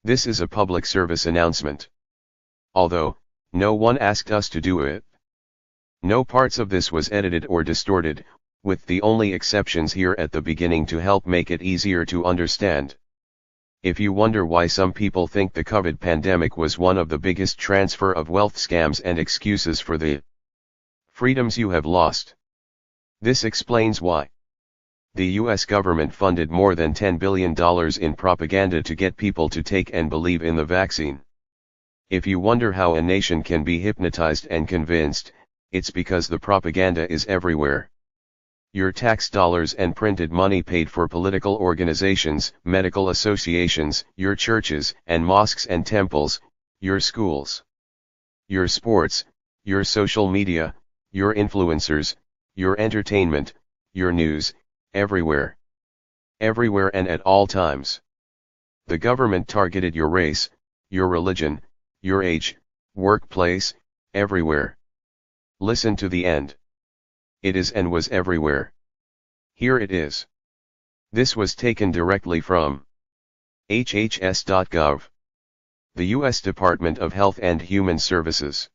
This is a public service announcement. Although, no one asked us to do it. No parts of this was edited or distorted, with the only exceptions here at the beginning to help make it easier to understand. If you wonder why some people think the COVID pandemic was one of the biggest transfer of wealth scams and excuses for the freedoms you have lost, this explains why. The US government funded more than $10 billion in propaganda to get people to take and believe in the vaccine. If you wonder how a nation can be hypnotized and convinced, it's because the propaganda is everywhere. Your tax dollars and printed money paid for political organizations, medical associations, your churches and mosques and temples, your schools, your sports, your social media, your influencers, your entertainment, your news, everywhere. Everywhere and at all times. The government targeted your race, your religion, your age, workplace, everywhere. Listen to the end. It is and was everywhere. Here it is. This was taken directly from hhs.gov. The U.S. Department of Health and Human Services.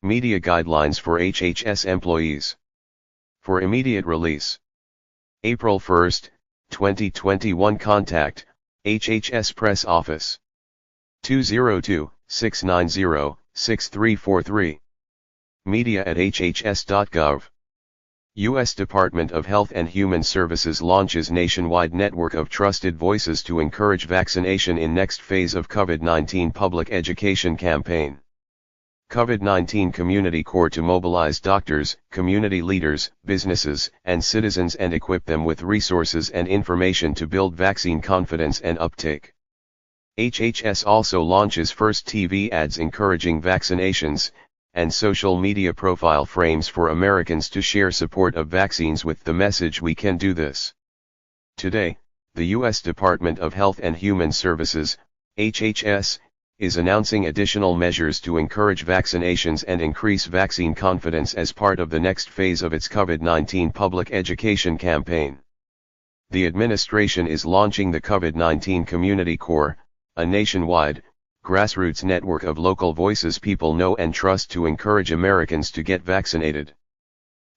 Media guidelines for HHS employees. For immediate release. April 1, 2021. Contact HHS Press Office 202-690-6343. media@hhs.gov. U.S. Department of Health and Human Services launches nationwide network of trusted voices to encourage vaccination in next phase of COVID-19 public education campaign. COVID-19 Community Corps to mobilize doctors, community leaders, businesses, and citizens and equip them with resources and information to build vaccine confidence and uptake. HHS also launches first TV ads encouraging vaccinations, and social media profile frames for Americans to share support of vaccines with the message "We can do this." Today, the U.S. Department of Health and Human Services, HHS, is announcing additional measures to encourage vaccinations and increase vaccine confidence as part of the next phase of its COVID-19 public education campaign. The administration is launching the COVID-19 Community Corps, a nationwide, grassroots network of local voices people know and trust to encourage Americans to get vaccinated.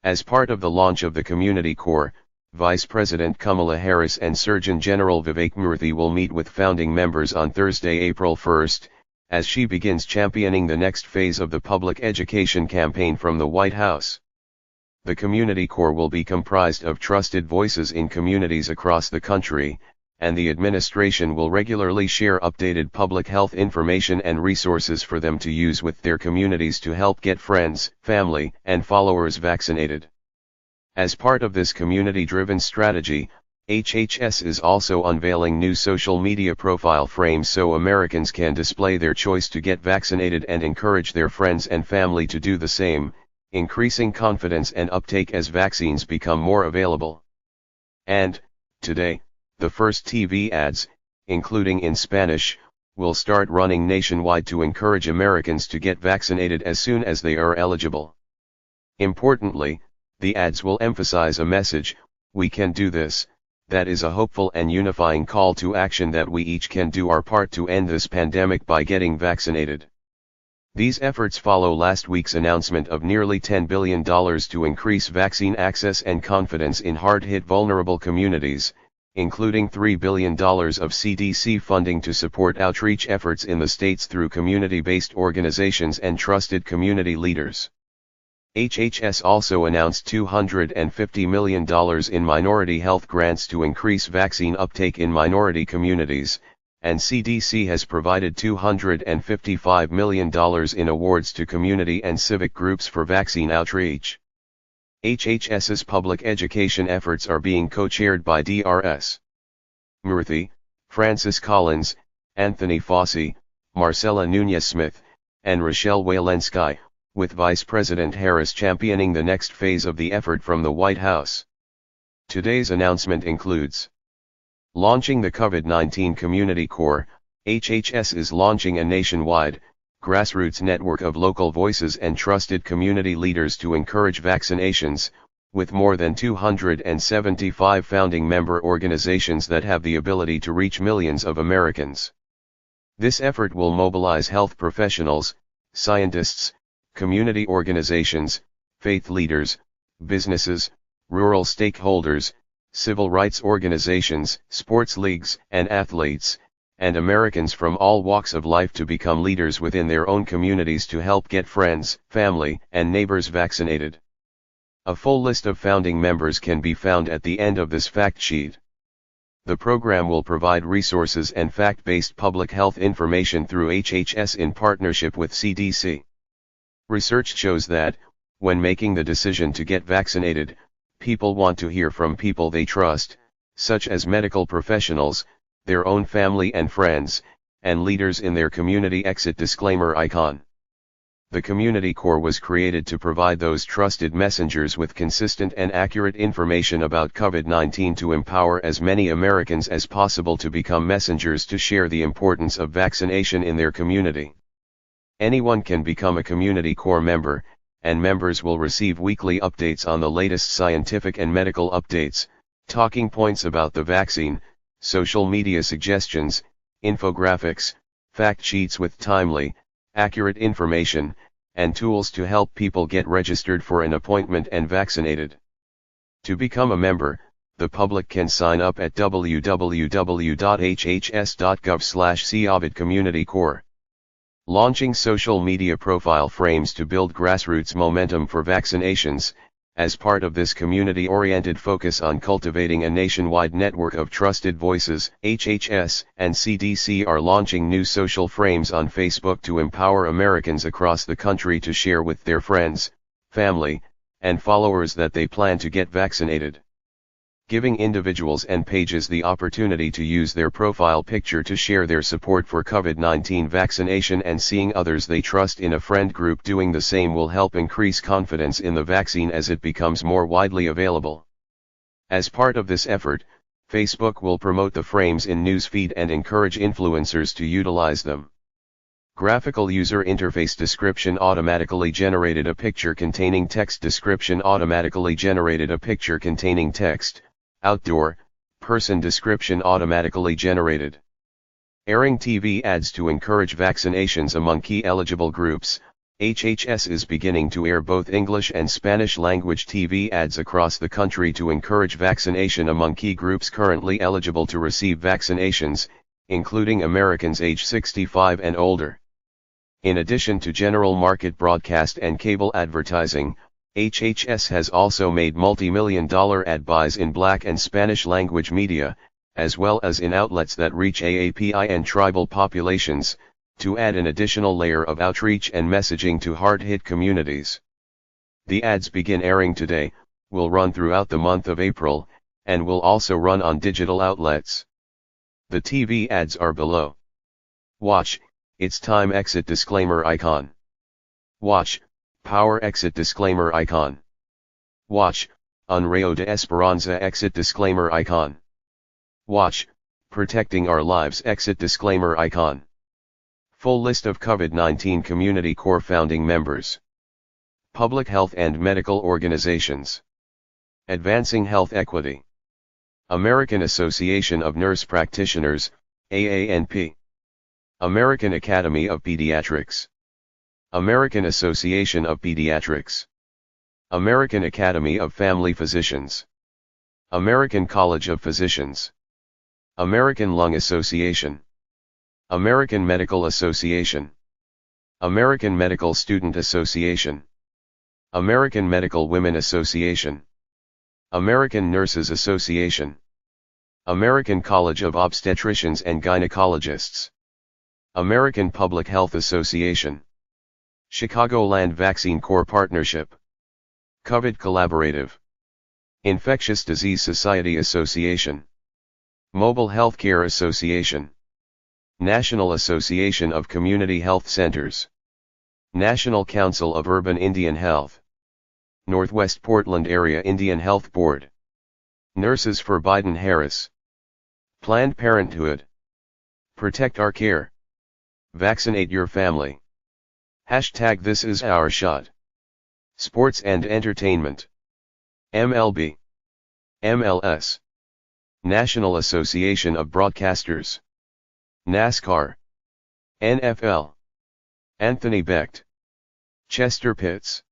As part of the launch of the Community Corps, Vice President Kamala Harris and Surgeon General Vivek Murthy will meet with founding members on Thursday, April 1, as she begins championing the next phase of the public education campaign from the White House. The Community Corps will be comprised of trusted voices in communities across the country, and the administration will regularly share updated public health information and resources for them to use with their communities to help get friends, family, and followers vaccinated. As part of this community-driven strategy, HHS is also unveiling new social media profile frames so Americans can display their choice to get vaccinated and encourage their friends and family to do the same, increasing confidence and uptake as vaccines become more available. And, today, the first TV ads, including in Spanish, will start running nationwide to encourage Americans to get vaccinated as soon as they are eligible. Importantly, the ads will emphasize a message, "We can do this," that is a hopeful and unifying call to action that we each can do our part to end this pandemic by getting vaccinated. These efforts follow last week's announcement of nearly $10 billion to increase vaccine access and confidence in hard-hit vulnerable communities, including $3 billion of CDC funding to support outreach efforts in the states through community-based organizations and trusted community leaders. HHS also announced $250 million in minority health grants to increase vaccine uptake in minority communities, and CDC has provided $255 million in awards to community and civic groups for vaccine outreach. HHS's public education efforts are being co-chaired by Drs. Murthy, Francis Collins, Anthony Fauci, Marcella Nunez-Smith, and Rochelle Walensky, with Vice President Harris championing the next phase of the effort from the White House. Today's announcement includes launching the COVID-19 Community Corps. HHS is launching a nationwide, grassroots network of local voices and trusted community leaders to encourage vaccinations, with more than 275 founding member organizations that have the ability to reach millions of Americans. This effort will mobilize health professionals, scientists, community organizations, faith leaders, businesses, rural stakeholders, civil rights organizations, sports leagues, and athletes, and Americans from all walks of life to become leaders within their own communities to help get friends, family, and neighbors vaccinated. A full list of founding members can be found at the end of this fact sheet. The program will provide resources and fact-based public health information through HHS in partnership with CDC. Research shows that, when making the decision to get vaccinated, people want to hear from people they trust, such as medical professionals, their own family and friends, and leaders in their community. Exit disclaimer icon. The Community Corps was created to provide those trusted messengers with consistent and accurate information about COVID-19 to empower as many Americans as possible to become messengers to share the importance of vaccination in their community. Anyone can become a Community Corps member, and members will receive weekly updates on the latest scientific and medical updates, talking points about the vaccine, social media suggestions, infographics, fact sheets with timely, accurate information, and tools to help people get registered for an appointment and vaccinated. To become a member, the public can sign up at www.hhs.gov/COVID Community Corps. Launching social media profile frames to build grassroots momentum for vaccinations. As part of this community-oriented focus on cultivating a nationwide network of trusted voices, HHS and CDC are launching new social frames on Facebook to empower Americans across the country to share with their friends, family, and followers that they plan to get vaccinated. Giving individuals and pages the opportunity to use their profile picture to share their support for COVID-19 vaccination, and seeing others they trust in a friend group doing the same will help increase confidence in the vaccine as it becomes more widely available. As part of this effort, Facebook will promote the frames in newsfeed and encourage influencers to utilize them. Graphical user interface description automatically generated a picture containing text. Description automatically generated a picture containing text. Outdoor, person description automatically generated. Airing TV ads to encourage vaccinations among key eligible groups. HHS is beginning to air both English and Spanish language TV ads across the country to encourage vaccination among key groups currently eligible to receive vaccinations, including Americans age 65 and older. In addition to general market broadcast and cable advertising, HHS has also made multi-million-dollar ad buys in Black and Spanish language media, as well as in outlets that reach AAPI and tribal populations, to add an additional layer of outreach and messaging to hard-hit communities. The ads begin airing today, will run throughout the month of April, and will also run on digital outlets. The TV ads are below. Watch, it's time. Exit disclaimer icon. Watch, power. Exit disclaimer icon. Watch, Un Rayo de Esperanza. Exit disclaimer icon. Watch, protecting our lives. Exit disclaimer icon. Full list of COVID-19 Community Corps founding members. Public health and medical organizations. Advancing Health Equity. American Association of Nurse Practitioners, AANP. American Academy of Pediatrics. American Association of Pediatrics. American Academy of Family Physicians. American College of Physicians. American Lung Association. American Medical Association. American Medical Student Association. American Medical Women Association. American Nurses Association. American College of Obstetricians and Gynecologists. American Public Health Association. Chicagoland Vaccine Corps Partnership. COVID Collaborative. Infectious Disease Society Association. Mobile Healthcare Association. National Association of Community Health Centers. National Council of Urban Indian Health. Northwest Portland Area Indian Health Board. Nurses for Biden-Harris. Planned Parenthood. Protect Our Care. Vaccinate Your Family. Hashtag This Is Our Shot. Sports and Entertainment. MLB. MLS. National Association of Broadcasters. NASCAR. NFL. Anthony Becht. Chester Pitts.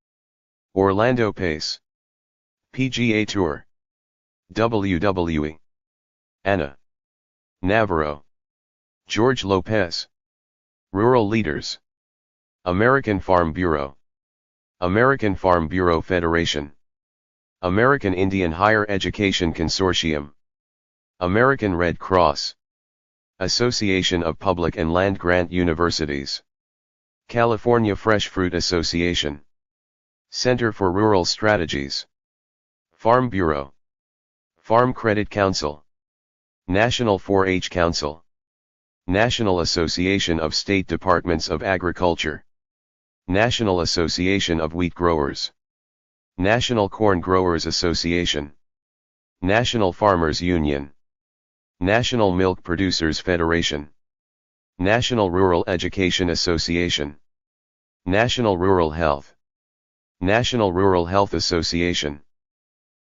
Orlando Pace. PGA Tour. WWE. Ana Navarro. George Lopez. Rural Leaders. American Farm Bureau. American Farm Bureau Federation. American Indian Higher Education Consortium. American Red Cross. Association of Public and Land Grant Universities. California Fresh Fruit Association. Center for Rural Strategies. Farm Bureau. Farm Credit Council. National 4-H Council. National Association of State Departments of Agriculture. National Association of Wheat Growers. National Corn Growers Association. National Farmers Union. National Milk Producers Federation. National Rural Education Association. National Rural Health. National Rural Health Association.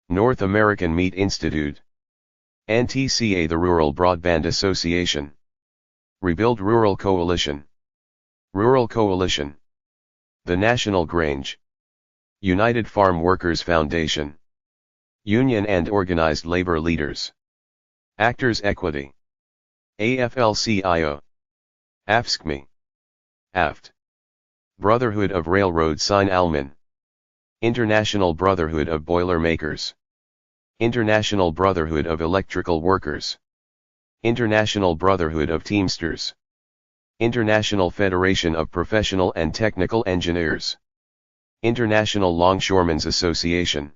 North American Meat Institute. NTCA, the Rural Broadband Association. Rebuild Rural Coalition. Rural Coalition. The National Grange. United Farm Workers Foundation. Union and Organized Labor Leaders. Actors Equity. AFL-CIO. AFSCME. AFT. Brotherhood of Railroad Signalmen. International Brotherhood of Boilermakers. International Brotherhood of Electrical Workers. International Brotherhood of Teamsters. International Federation of Professional and Technical Engineers. International Longshoremen's Association.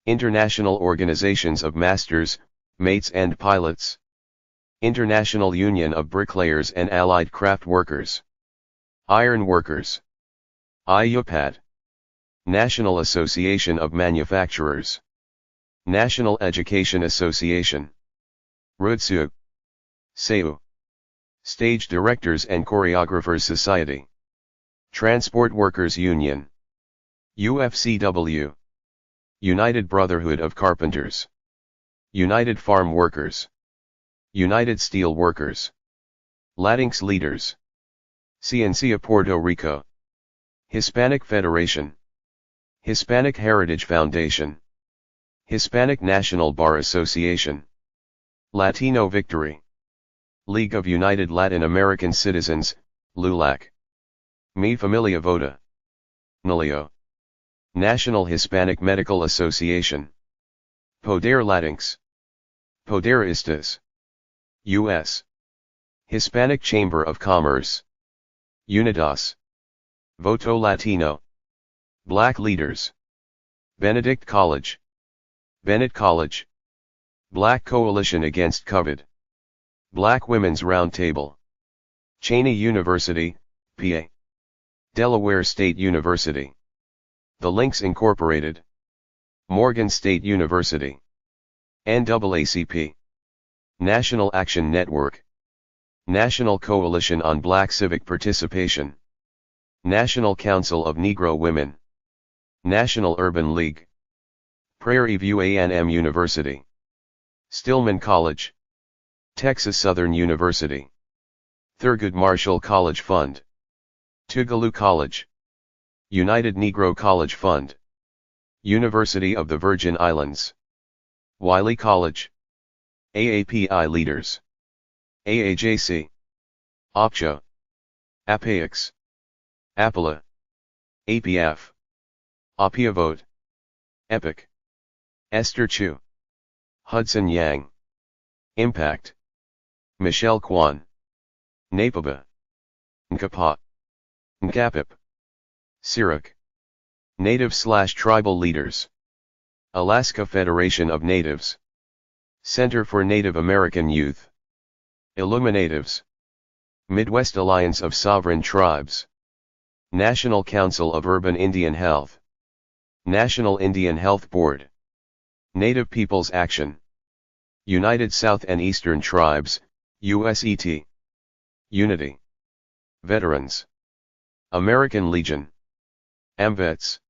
International Organizations of Masters, Mates and Pilots. International Union of Bricklayers and Allied Craft Workers. Iron Workers. IUPAD. National Association of Manufacturers. National Education Association. RUDSU. SEU. Stage Directors and Choreographers Society. Transport Workers Union. UFCW. United Brotherhood of Carpenters. United Farm Workers. United Steel Workers. Latinx Leaders. Ciencia Puerto Rico. Hispanic Federation. Hispanic Heritage Foundation. Hispanic National Bar Association. Latino Victory. League of United Latin American Citizens, LULAC. Mi Familia Vota. NALIO. National Hispanic Medical Association. Poder Latinx. Poderistas. U.S. Hispanic Chamber of Commerce. Unidas. Voto Latino. Black Leaders. Benedict College. Bennett College. Black Coalition Against COVID. Black Women's Roundtable. Cheney University, PA. Delaware State University. The Links Incorporated. Morgan State University. NAACP. National Action Network. National Coalition on Black Civic Participation. National Council of Negro Women. National Urban League. Prairie View A&M University. Stillman College. Texas Southern University. Thurgood Marshall College Fund. Tougaloo College. United Negro College Fund. University of the Virgin Islands. Wiley College. AAPI Leaders. AAJC. OPCHA. APAX. APALA. APF. APIA Vote. EPIC. Esther Chu. Hudson Yang. Impact. Michelle Kwan. NAPABA. NCAPA. NCAPIP. CIRIC. Native/Tribal Leaders. Alaska Federation of Natives. Center for Native American Youth. Illuminatives. Midwest Alliance of Sovereign Tribes. National Council of Urban Indian Health. National Indian Health Board. Native Peoples Action. United South and Eastern Tribes, USET. Unity. Veterans. American Legion. AMVETS.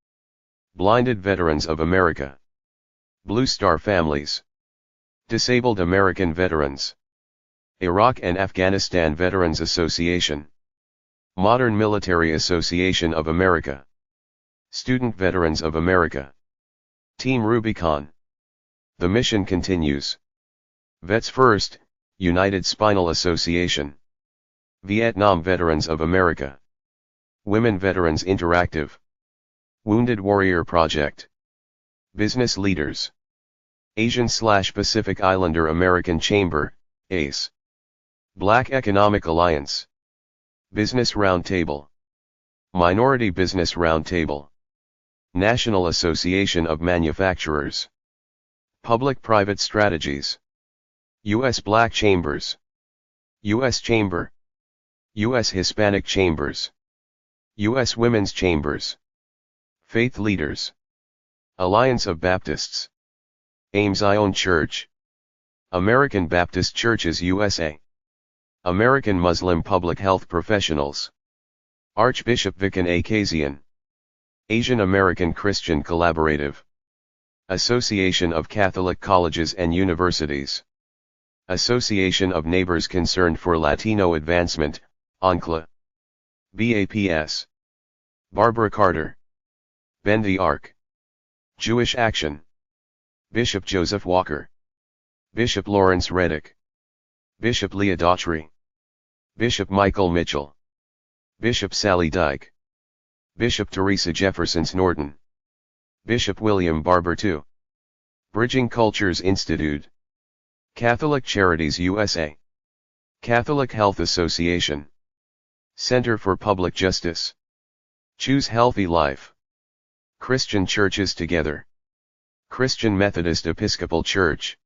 Blinded Veterans of America. Blue Star Families. Disabled American Veterans. Iraq and Afghanistan Veterans Association. Modern Military Association of America. Student Veterans of America. Team Rubicon. The mission continues. Vets First, United Spinal Association. Vietnam Veterans of America. Women Veterans Interactive. Wounded Warrior Project. Business Leaders. Asian/Pacific Islander American Chamber, ACE. Black Economic Alliance. Business Roundtable. Minority Business Roundtable. National Association of Manufacturers. Public-Private Strategies. U.S. Black Chambers. U.S. Chamber. U.S. Hispanic Chambers. U.S. Women's Chambers. Faith Leaders. Alliance of Baptists. AIM Zion Church. American Baptist Churches USA. American Muslim Public Health Professionals. Archbishop Vikan Akazian. Asian American Christian Collaborative. Association of Catholic Colleges and Universities. Association of Neighbors Concerned for Latino Advancement, ANCLA. BAPS. Barbara Carter. Bend the Arc. Jewish Action. Bishop Joseph Walker. Bishop Lawrence Reddick. Bishop Leah Daughtry. Bishop Michael Mitchell. Bishop Sally Dyke. Bishop Teresa Jefferson Norton. Bishop William Barber II. Bridging Cultures Institute. Catholic Charities USA. Catholic Health Association. Center for Public Justice. Choose Healthy Life. Christian Churches Together. Christian Methodist Episcopal Church.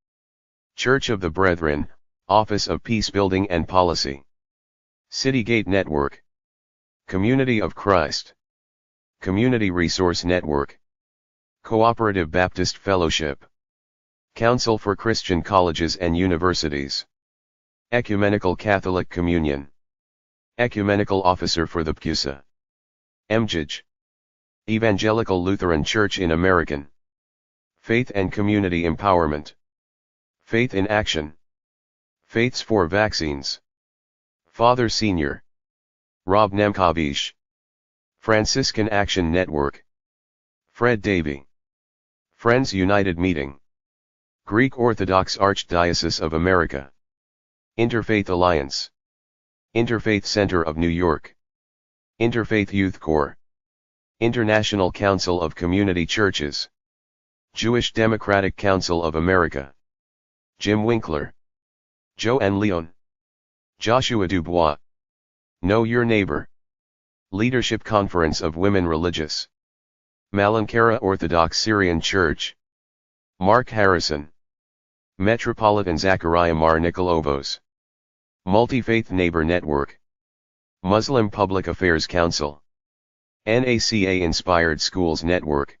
Church of the Brethren, Office of Peace Building and Policy. Citygate Network. Community of Christ. Community Resource Network. Cooperative Baptist Fellowship. Council for Christian Colleges and Universities. Ecumenical Catholic Communion. Ecumenical Officer for the PCUSA. EMJIJ. Evangelical Lutheran Church in American. Faith and Community Empowerment. Faith in Action. Faiths for Vaccines. Father Senior. Rob Nemkovic. Franciscan Action Network. Fred Davey. Friends United Meeting. Greek Orthodox Archdiocese of America. Interfaith Alliance. Interfaith Center of New York. Interfaith Youth Corps. International Council of Community Churches. Jewish Democratic Council of America. Jim Winkler. Joanne Leon. Joshua Dubois. Know Your Neighbor. Leadership Conference of Women Religious. Malankara Orthodox Syrian Church. Mark Harrison. Metropolitan Zachariah Mar Nikolovos. Multi-Faith Neighbor Network. Muslim Public Affairs Council. NACA Inspired Schools Network.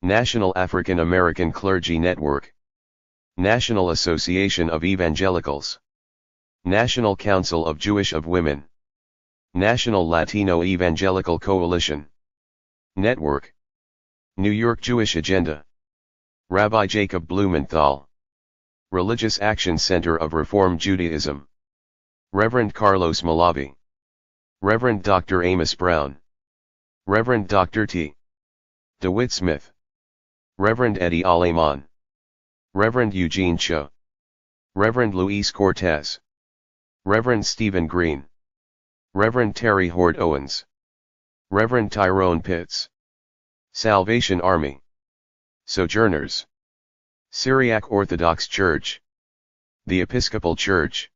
National African American Clergy Network. National Association of Evangelicals. National Council of Jewish of Women. National Latino Evangelical Coalition. Network. New York Jewish Agenda. Rabbi Jacob Blumenthal. Religious Action Center of Reform Judaism. Reverend Carlos Malavi. Reverend Dr. Amos Brown. Reverend Dr. T. DeWitt Smith. Reverend Eddie Aleman. Reverend Eugene Cho. Reverend Luis Cortez. Reverend Stephen Green. Reverend Terry Hord Owens. Reverend Tyrone Pitts. Salvation Army. Sojourners. Syriac Orthodox Church. The Episcopal Church.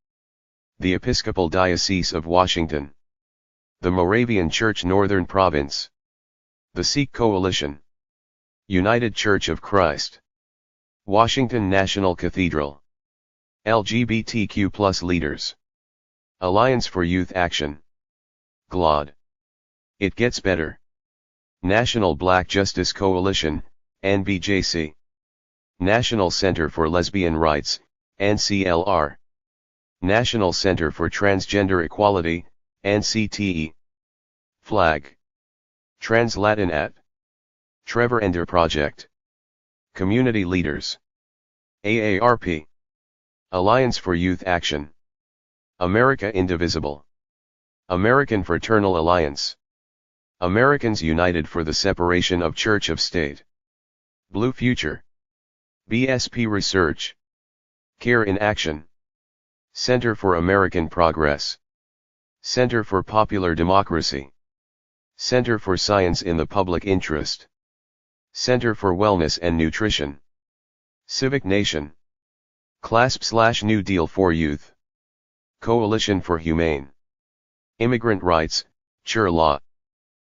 The Episcopal Diocese of Washington. The Moravian Church Northern Province. The Sikh Coalition. United Church of Christ. Washington National Cathedral. LGBTQ+ leaders. Alliance for Youth Action. GLAAD. It Gets Better. National Black Justice Coalition, NBJC. National Center for Lesbian Rights, NCLR. National Center for Transgender Equality, NCTE. Flag. Translatinat. Trevor Ender Project. Community Leaders. AARP. Alliance for Youth Action. America Indivisible. American Fraternal Alliance. Americans United for the Separation of Church of State. Blue Future. BSP Research. CARE in Action. Center for American Progress. Center for Popular Democracy. Center for Science in the Public Interest. Center for Wellness and Nutrition. Civic Nation. CLASP/New Deal for Youth. Coalition for Humane. Immigrant Rights, CHR Law.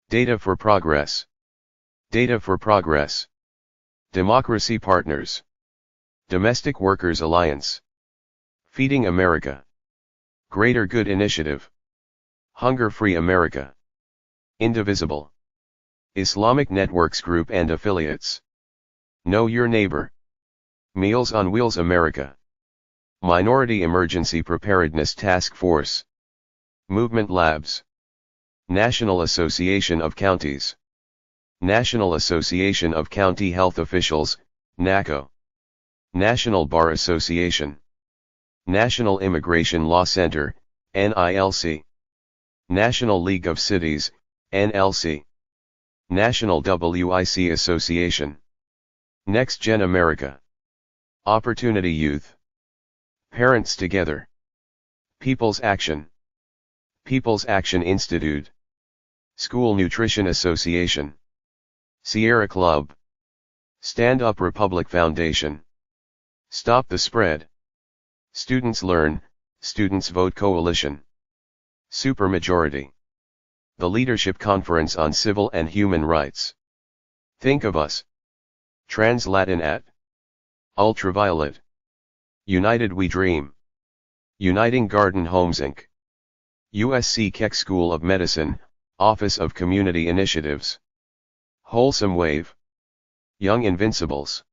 Data for Progress. Data for Progress. Democracy Partners. Domestic Workers Alliance. Feeding America. Greater Good Initiative. Hunger-Free America. Indivisible. Islamic Networks Group and Affiliates. Know Your Neighbor. Meals on Wheels America. Minority Emergency Preparedness Task Force. Movement Labs. National Association of Counties. National Association of County Health Officials, NACO. National Bar Association. National Immigration Law Center, NILC. National League of Cities, NLC. National WIC Association. Next Gen America. Opportunity Youth. Parents Together. People's Action. People's Action Institute. School Nutrition Association. Sierra Club. Stand Up Republic Foundation. Stop the Spread. Students Learn, Students Vote Coalition. Supermajority. The Leadership Conference on Civil and Human Rights. Think of Us. Trans-Latin at. Ultraviolet. United We Dream. Uniting Garden Homes Inc. USC Keck School of Medicine, Office of Community Initiatives. Wholesome Wave. Young Invincibles.